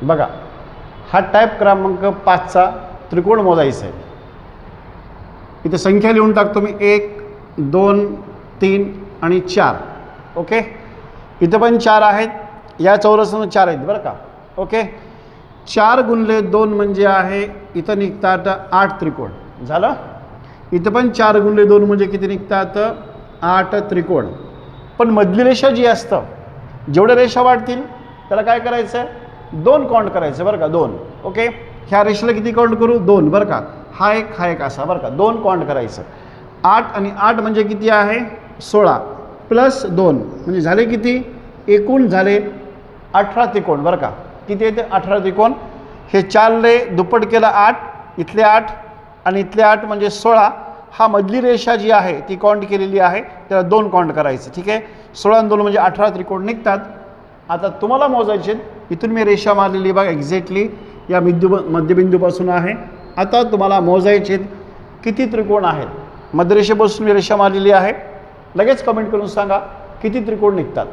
बघा हा टाईप क्रमांक 5चा त्रिकोण मोजायचा आहे. इथे संख्या लिहून टाकतो मी 1 2 3 आणि 4. ओके, इथं पण 4 आहेत, या चौरसानं 4 आहेत बरं का. ओके, 4 गुणले 2 म्हणजे आहे, इथं निघतात 8 त्रिकोण झालं. इथं पण 4 गुणले 2 म्हणजे किती निघतात 8 त्रिकोण. पण मधली रेषा जी असतं, जेवढ्या रेषा वाढतील त्याला काय करायचं आहे 2 काउंट करायचं बरं का 2. ओके, ह्या रेषेला किती काउंट करू 2 बरं का. हा एक असा बरं का 2 काउंट करायचं. 8 आणि 8 म्हणजे किती आहे 16 प्लस 2 म्हणजे झाले किती एकूण झाले 18 त्रिकोण बरं का. किती येते 18 त्रिकोण. हे 4ले दुप्पट केलं 8, इथले 8 आणि इथले 8 म्हणजे 16. हा मधली रेषा जी आहे ती काउंट केलेली आहे, त्याला 2 काउंट करायचं. ठीक आहे, 16 आणि 2 म्हणजे 18 त्रिकोण निघतात. आता तुम्हाला मोजायचे, इथून मी रेषा मारलेली बघा एक्झॅक्टली या मध्यबिंदूपासून आहे. आता तुम्हाला मोजायचे किती त्रिकोण आहेत. मध्यरेषेपासून मी रेषा मारलेली आहे, लगेच कमेंट करून सांगा किती त्रिकोण निघतात.